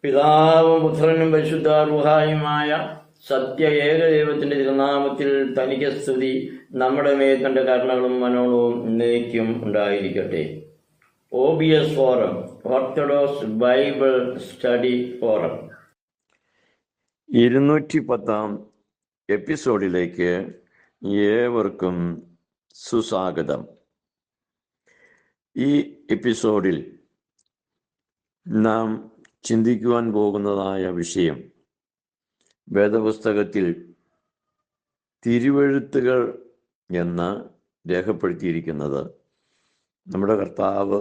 പിതാവും പുത്രനും പരിശുദ്ധ റൂഹായുമായ സത്യ ഏകദൈവത്തിന്റെ തിരുനാമത്തിൽ തനിക്ക് സ്തുതി. നമ്മുടെ മേൽ തന്റെ കരുണകളും മനോണവും എന്നേക്കും ഉണ്ടായിരിക്കട്ടെ. OBS forum, orthodox Bible study forum, 210 എപ്പിസോഡിലേക്ക് ഏവർക്കും സുസ്വാഗതം. ഈ എപ്പിസോഡിൽ നാം ചിന്തിക്കുവാൻ പോകുന്നതായ വിഷയം, വേദപുസ്തകത്തിൽ തിരുവെഴുത്തുകൾ എന്ന് രേഖപ്പെടുത്തിയിരിക്കുന്നത് നമ്മുടെ കർത്താവ്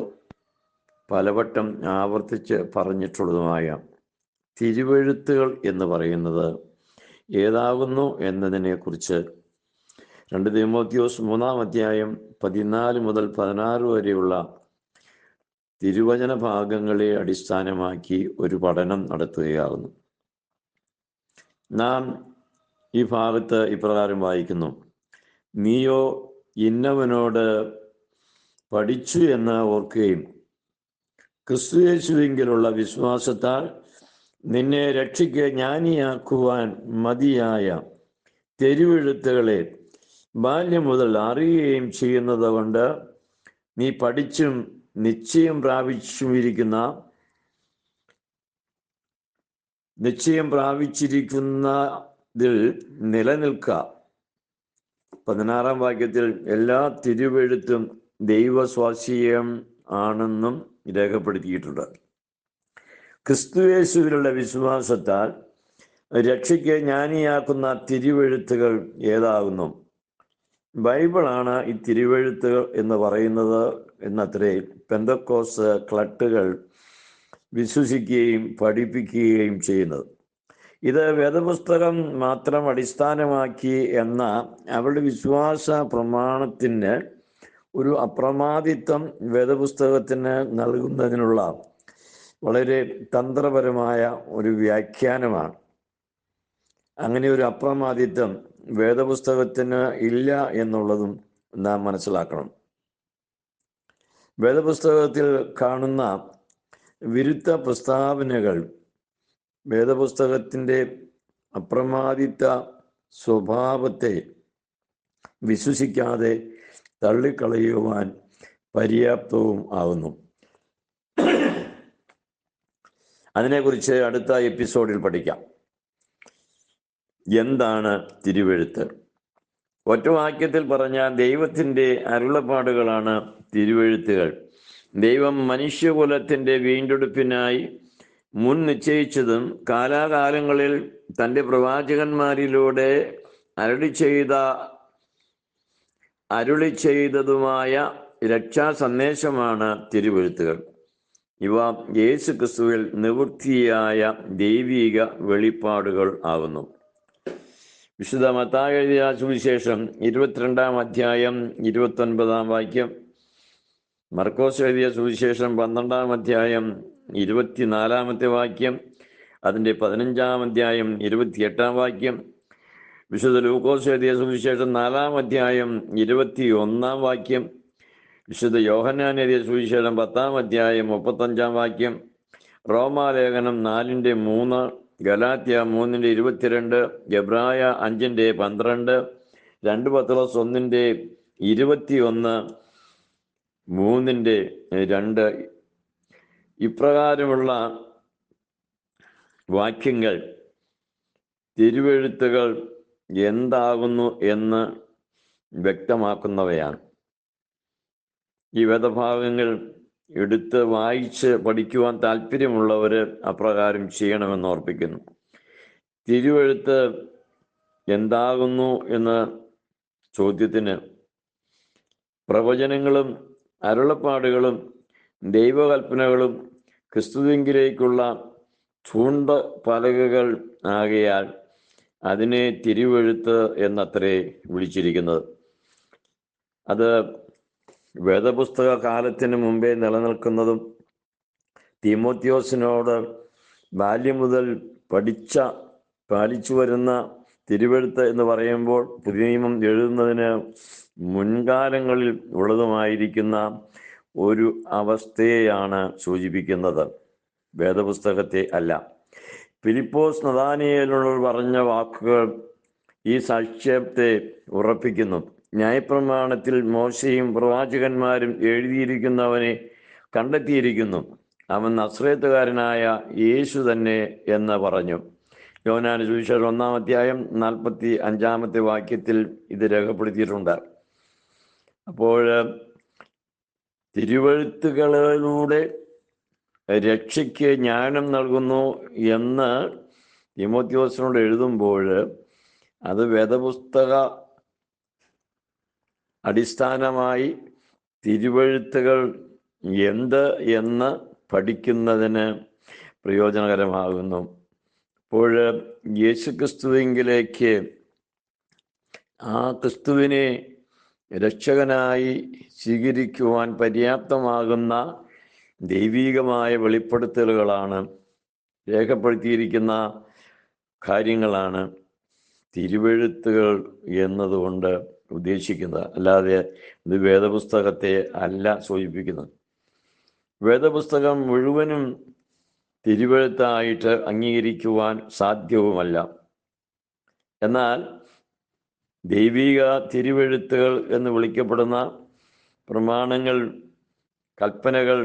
പലവട്ടം ആവർത്തിച്ച് പറഞ്ഞിട്ടുള്ളതുമായ തിരുവെഴുത്തുകൾ എന്ന് പറയുന്നത് ഏതാകുന്നു എന്നതിനെക്കുറിച്ച് 2 തീമോഥെയോസ് 3-ാം അധ്യായം 14 മുതൽ 16 വരെയുള്ള തിരുവചന ഭാഗങ്ങളെ അടിസ്ഥാനമാക്കി ഒരു പഠനം നടത്തുകയാകുന്നു. നാം ഈ ഭാഗത്ത് ഇപ്രകാരം വായിക്കുന്നു: നീയോ ഇന്നവനോട് പഠിച്ചു എന്ന് ഓർക്കുകയും ക്രിസ്തുയേശുവിലുള്ള വിശ്വാസത്താൽ നിന്നെ രക്ഷയ്ക്ക് ജ്ഞാനിയാക്കുവാൻ മതിയായ തിരുവെഴുത്തുകളെ ബാല്യം മുതൽ അറിയുകയും ചെയ്യുന്നത് കൊണ്ട് നീ പഠിച്ചും നിശ്ചയം പ്രാപിച്ചിരിക്കുന്നതിൽ നിലനിൽക്കുക. 16-ാം വാക്യത്തിൽ എല്ലാ തിരുവെഴുത്തും ദൈവസ്വാശീയം ആണെന്നും രേഖപ്പെടുത്തിയിട്ടുണ്ട്. ക്രിസ്തുയേശുവിലുള്ള വിശ്വാസത്താൽ രക്ഷയ്ക്ക് ജ്ഞാനിയാക്കുന്ന തിരുവെഴുത്തുകൾ ഏതാകുന്നു? ബൈബിളാണ് ഈ തിരുവെഴുത്തുകൾ എന്ന് പറയുന്നത് എന്നത്രേ പെന്തക്കോസ്ത് ക്ലട്ടുകൾ വിശ്വസിക്കുകയും പഠിപ്പിക്കുകയും ചെയ്യുന്നത്. ഇത് വേദപുസ്തകം മാത്രം അടിസ്ഥാനമാക്കി എന്ന അവരുടെ വിശ്വാസ പ്രമാണത്തിന് ഒരു അപ്രമാദിത്വം വേദപുസ്തകത്തിന് നൽകുന്നതിനുള്ള വളരെ തന്ത്രപരമായ ഒരു വ്യാഖ്യാനമാണ്. അങ്ങനെ ഒരു അപ്രമാദിത്വം വേദപുസ്തകത്തിന് ഇല്ല എന്നുള്ളതും നാം മനസ്സിലാക്കണം. വേദപുസ്തകത്തിൽ കാണുന്ന വിരുദ്ധ പ്രസ്താവനകൾ വേദപുസ്തകത്തിൻ്റെ അപ്രമാദിത്വ സ്വഭാവത്തെ വിശ്വസിക്കാതെ തള്ളിക്കളയുവാൻ പര്യാപ്തവും ആകുന്നു. അതിനെക്കുറിച്ച് അടുത്ത എപ്പിസോഡിൽ പഠിക്കാം. എന്താണ് തിരുവെഴുത്ത്? ഒറ്റ വാക്യത്തിൽ പറഞ്ഞാൽ ദൈവത്തിൻ്റെ അരുളപ്പാടുകളാണ് തിരുവെഴുത്തുകൾ. ദൈവം മനുഷ്യകുലത്തിൻ്റെ വീണ്ടെടുപ്പിനായി മുൻ നിശ്ചയിച്ചതും കാലാകാലങ്ങളിൽ തൻ്റെ പ്രവാചകന്മാരിലൂടെ അരുളി ചെയ്തതുമായ രക്ഷാ സന്ദേശമാണ് തിരുവെഴുത്തുകൾ. ഇവ യേശു ക്രിസ്തുവിൽ നിവൃത്തിയായ ദൈവിക വെളിപ്പാടുകൾ ആകുന്നു. വിശുദ്ധ മത്തായി എഴുതിയ സുവിശേഷം 22-ാം അധ്യായം 29-ാം വാക്യം, മർക്കോസ് എഴുതിയ സുവിശേഷം 12-ാം അധ്യായം 24-ാമത്തെ വാക്യം, അതിൻ്റെ 15-ാം അധ്യായം 28-ാം വാക്യം, വിശുദ്ധ ലൂക്കോസ് എഴുതിയ സുവിശേഷം 4-ാം അധ്യായം 21-ാം വാക്യം, വിശുദ്ധ യോഹന്നാൻ എഴുതിയ സുവിശേഷം 10-ാം അധ്യായം 35-ാം വാക്യം, റോമാലേഖനം 4-3, ഗലാത്യ 3-22, എബ്രായ 5-12, 2 പത്രോസ് 1-21, 3-2 ഇപ്രകാരമുള്ള വാക്യങ്ങൾ തിരുവെഴുത്തുകൾ എന്താകുന്നു എന്ന് വ്യക്തമാക്കുന്നവയാണ്. ഈ വേദഭാഗങ്ങൾ എടുത്ത് വായിച്ച് പഠിക്കുവാൻ താല്പര്യമുള്ളവർ അപ്രകാരം ചെയ്യണമെന്ന് ഓർപ്പിക്കുന്നു. തിരുവെഴുത്ത് എന്താകുന്നു എന്ന ചോദ്യത്തിന് പ്രവചനങ്ങളും അരുളപ്പാടുകളും ദൈവകൽപ്പനകളും ക്രിസ്തുവിങ്കിലേക്കുള്ള ചൂണ്ട പലകകൾ ആകയാൽ അതിനെ തിരുവെഴുത്ത് എന്നത്രേ വിളിച്ചിരിക്കുന്നത്. അത് വേദപുസ്തക കാലത്തിന് മുമ്പേ നിലനിൽക്കുന്നതും തീമോഥെയോസിനോട് ബാല്യം മുതൽ പാലിച്ചു വരുന്ന തിരുവെഴുത്ത് എന്ന് പറയുമ്പോൾ പുതിയ നിയമം എഴുതുന്നതിന് മുൻകാലങ്ങളിൽ ഉള്ളതുമായിരിക്കുന്ന ഒരു അവസ്ഥയെയാണ് സൂചിപ്പിക്കുന്നത്, വേദപുസ്തകത്തെ അല്ല. ഫിലിപ്പോസ് നഥാനിയേലിനോട് പറഞ്ഞ വാക്കുകൾ ഈ സാക്ഷ്യത്തെ ഉറപ്പിക്കുന്നു. ന്യായപ്രമാണത്തിൽ മോശയും പ്രവാചകന്മാരും എഴുതിയിരിക്കുന്നവനെ കണ്ടെത്തിയിരിക്കുന്നു. അവൻ നസ്രേത്തുകാരനായ യേശു തന്നെ എന്ന് പറഞ്ഞു. യോഹന്നാന്റെ സുവിശേഷം 1-ാം അധ്യായം 45-ാമത്തെ വാക്യത്തിൽ ഇത് രേഖപ്പെടുത്തിയിട്ടുണ്ട്. അപ്പോൾ തിരുവെഴുത്തുകളിലൂടെ രക്ഷയ്ക്ക് ജ്ഞാനം നൽകുന്നു എന്ന് തിമോഥെയോസിനോട് എഴുതുമ്പോൾ അത് വേദപുസ്തക അടിസ്ഥാനമായി തിരുവെഴുത്തുകൾ എന്ത് എന്ന് പഠിക്കുന്നതിന് പ്രയോജനകരമാകുന്നു. അപ്പോൾ യേശുക്രിസ്തുവിലേക്ക്, ആ ക്രിസ്തുവിനെ രക്ഷകനായി സ്വീകരിക്കുവാൻ പര്യാപ്തമാകുന്ന ദൈവീകമായ വെളിപ്പെടുത്തലുകളാണ്, രേഖപ്പെടുത്തിയിരിക്കുന്ന കാര്യങ്ങളാണ് തിരുവെഴുത്തുകൾ എന്നതുകൊണ്ട് ഉദ്ദേശിക്കുന്നത്. അല്ലാതെ ഇത് വേദപുസ്തകത്തെ അല്ല സൂചിപ്പിക്കുന്നത്. വേദപുസ്തകം മുഴുവനും തിരുവെഴുത്തായിട്ട് അംഗീകരിക്കുവാൻ സാധ്യവുമല്ല. എന്നാൽ ദൈവിക തിരുവെഴുത്തുകൾ എന്ന് വിളിക്കപ്പെടുന്ന പ്രമാണങ്ങൾ, കൽപ്പനകൾ,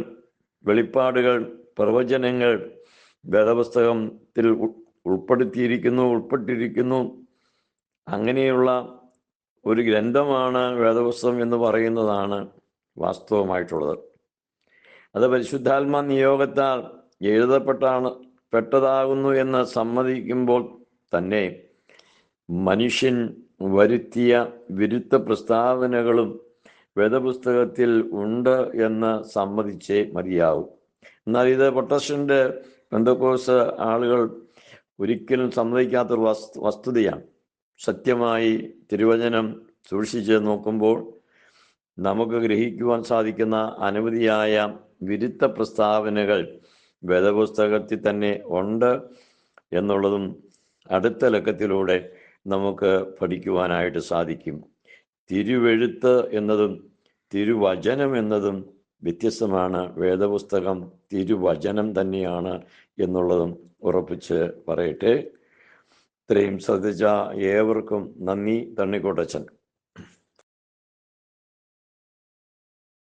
വെളിപ്പാടുകൾ, പ്രവചനങ്ങൾ വേദപുസ്തകത്തിൽ ഉൾപ്പെട്ടിരിക്കുന്നു. അങ്ങനെയുള്ള ഒരു ഗ്രന്ഥമാണ് വേദപുസ്തകം എന്ന് പറയുന്നതാണ് വാസ്തവമായിട്ടുള്ളത്. അത് പരിശുദ്ധാത്മാ നിയോഗത്താൽ പെട്ടതാകുന്നു എന്ന് സമ്മതിക്കുമ്പോൾ തന്നെ മനുഷ്യൻ വരുത്തിയ വിരുദ്ധ പ്രസ്താവനകളും വേദപുസ്തകത്തിൽ ഉണ്ട് എന്ന് സമ്മതിച്ചേ മതിയാവും. എന്നാൽ ഇത് പ്രൊട്ടസ്റ്റന്റ് പെന്തക്കോസ്ത് ആളുകൾ ഒരിക്കലും സമ്മതിക്കാത്തൊരു വസ്തുതയാണ്. സത്യമായി തിരുവചനം സൂക്ഷിച്ച് നോക്കുമ്പോൾ നമുക്ക് ഗ്രഹിക്കുവാൻ സാധിക്കുന്ന അനവധിയായ വിരുദ്ധ പ്രസ്താവനകൾ വേദപുസ്തകത്തിൽ തന്നെ ഉണ്ട് എന്നുള്ളതും അടുത്ത ലക്കത്തിലൂടെ നമുക്ക് പഠിക്കുവാനായിട്ട് സാധിക്കും. തിരുവെഴുത്ത് എന്നതും തിരുവചനം എന്നതും വ്യത്യസ്തമാണ്. വേദപുസ്തകം തിരുവചനം തന്നെയാണ് എന്നുള്ളതും ഉറപ്പിച്ച് പറയട്ടെ. ഇത്രയും ശ്രദ്ധിച്ച ഏവർക്കും നന്ദി. തണ്ണിക്കോട്ടച്ചൻ.